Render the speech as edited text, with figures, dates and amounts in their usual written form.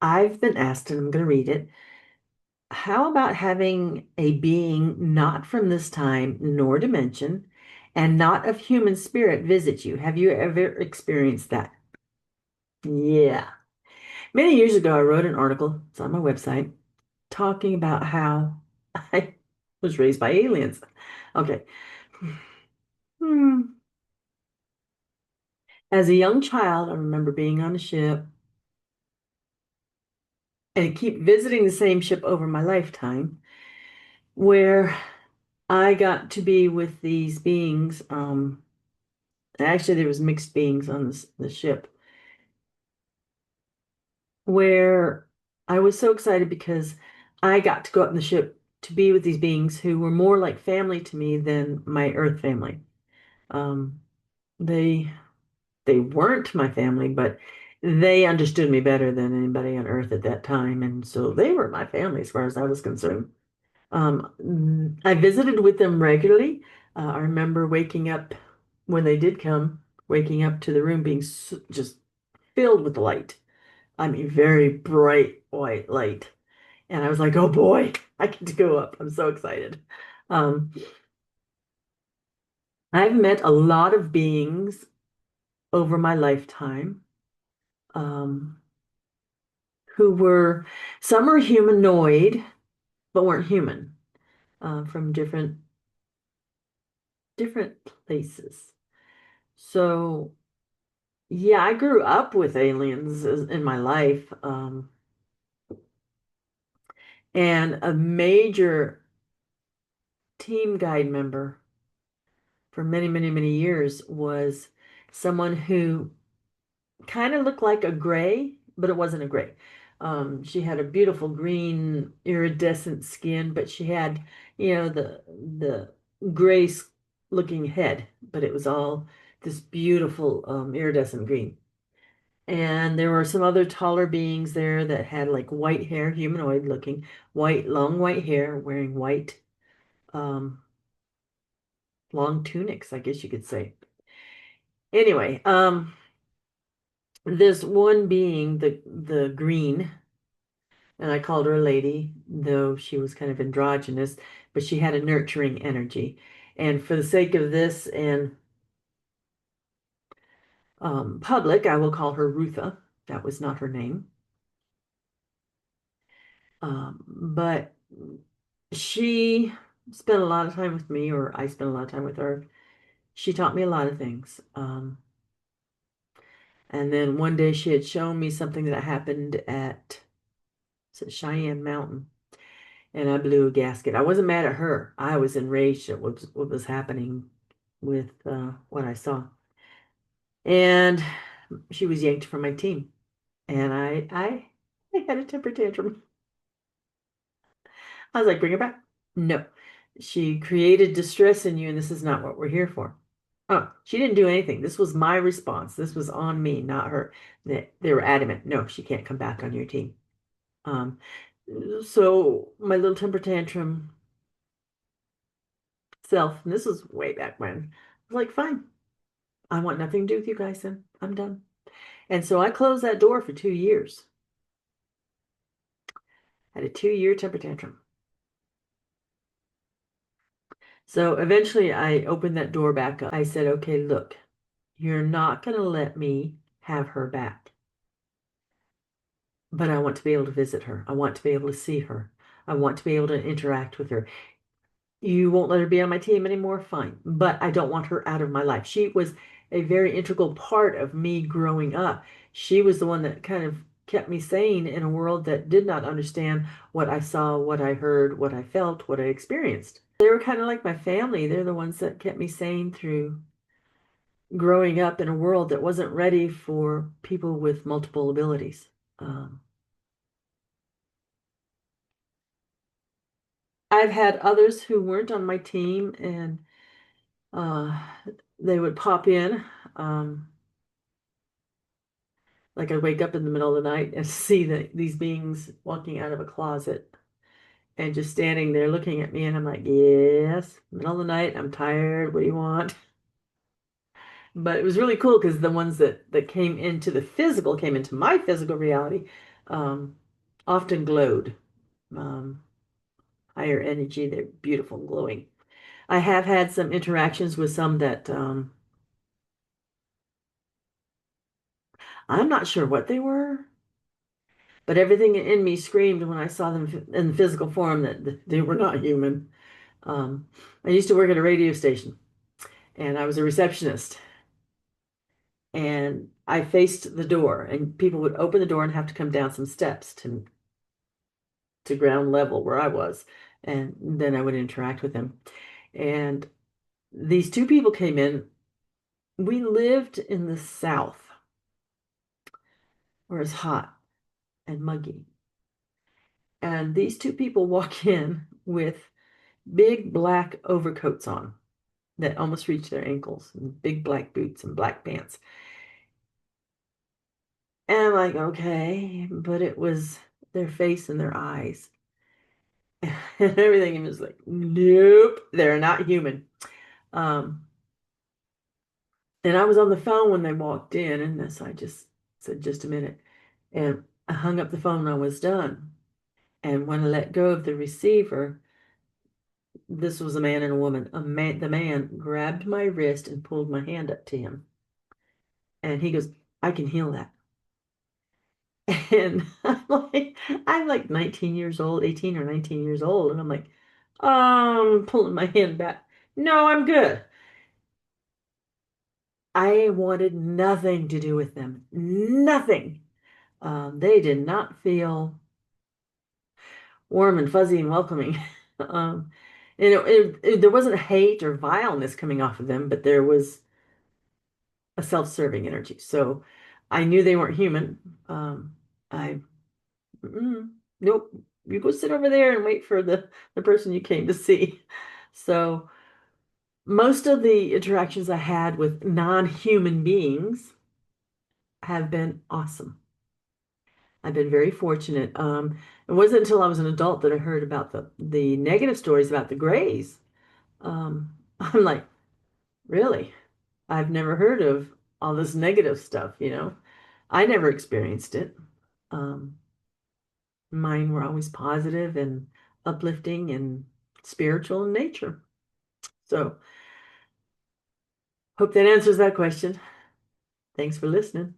I've been asked, and I'm going to read it. How about having a being not from this time nor dimension and not of human spirit visit you? Have you ever experienced that? Yeah. Many years ago, I wrote an article, it's on my website, talking about how I was raised by aliens. Okay. Hmm. As a young child, I remember being on a ship and keep visiting the same ship over my lifetime, where I got to be with these beings. Actually, there was mixed beings on the ship, where I was so excited because I got to go up in the ship to be with these beings who were more like family to me than my Earth family. Um, they they weren't my family, but they understood me better than anybody on Earth at that time, and so they were my family as far as I was concerned. I visited with them regularly. I remember waking up when they did come, waking up to the room being just filled with light. I mean, very bright white light. And I was like, oh boy, I get to go up. I'm so excited. Um, I've met a lot of beings over my lifetime, um, who were, some were humanoid, but weren't human, from different places. So yeah, I grew up with aliens in my life, and a major team guide member for many, many, many years was someone who kind of looked like a gray, but it wasn't a gray. She had a beautiful green iridescent skin, but she had, the gray looking head, but it was all this beautiful iridescent green. And there were some other taller beings there that had like white hair, humanoid looking, white, long white hair, wearing white, um, long tunics, I guess you could say. Anyway, this one being the green, and I called her a lady, though she was kind of androgynous, but she had a nurturing energy. And for the sake of this and public, I will call her Rutha. That was not her name. But she spent a lot of time with me, or I spent a lot of time with her. She taught me a lot of things. And then one day she had shown me something that happened at, is it Cheyenne Mountain, and I blew a gasket. I wasn't mad at her. I was enraged at what was happening with what I saw. And she was yanked from my team, and I had a temper tantrum. I was like, bring her back. No, she created distress in you, and this is not what we're here for. Oh, she didn't do anything. This was my response. This was on me, not her. They were adamant. No, she can't come back on your team. Um, so my little temper tantrum self, and this was way back when, I was like, fine, I want nothing to do with you guys then. I'm done. And so I closed that door for 2 years. Had a 2 year temper tantrum. So eventually I opened that door back up. I said, okay, look, you're not going to let me have her back, but I want to be able to visit her. I want to be able to see her. I want to be able to interact with her. You won't let her be on my team anymore? Fine. But I don't want her out of my life. She was a very integral part of me growing up. She was the one that kind of kept me sane in a world that did not understand what I saw, what I heard, what I felt, what I experienced. They were kind of like my family. They're the ones that kept me sane through growing up in a world that wasn't ready for people with multiple abilities. Um, I've had others who weren't on my team, and uh, they would pop in. Um, like I'd wake up in the middle of the night and see these beings walking out of a closet and just standing there looking at me. And I'm like, yes, middle of the night, I'm tired. What do you want? But it was really cool because the ones that came into my physical reality. um, often glowed. Um, Higher energy, they're beautiful and glowing. I have had some interactions with some that I'm not sure what they were, but everything in me screamed when I saw them in physical form that they were not human. I used to work at a radio station and I was a receptionist and I faced the door and people would open the door and have to come down some steps to ground level where I was. And then I would interact with them. And these two people came in. We lived in the South where it's hot and muggy. And these two people walk in with big black overcoats on that almost reach their ankles, and big black boots and black pants. And I'm like, okay, but it was their face and their eyes and everything. And it was like, nope, they're not human. Um, and I was on the phone when they walked in, and so I just said, just a minute. And I hung up the phone and I was done. And when I let go of the receiver, this was a man and a woman. The man grabbed my wrist and pulled my hand up to him. And he goes, I can heal that. And I'm like 19 years old, 18 or 19 years old. And I'm like, pulling my hand back. No, I'm good. I wanted nothing to do with them. Nothing. They did not feel warm and fuzzy and welcoming. Um, there wasn't hate or vileness coming off of them, but there was a self-serving energy. So I knew they weren't human. I nope. You go sit over there and wait for the person you came to see. So most of the interactions I had with non-human beings have been awesome. I've been very fortunate. It wasn't until I was an adult that I heard about the negative stories about the Greys. I'm like, really? I've never heard of all this negative stuff, you know. I never experienced it. Um, Mine were always positive and uplifting and spiritual in nature. So, hope that answers that question. Thanks for listening.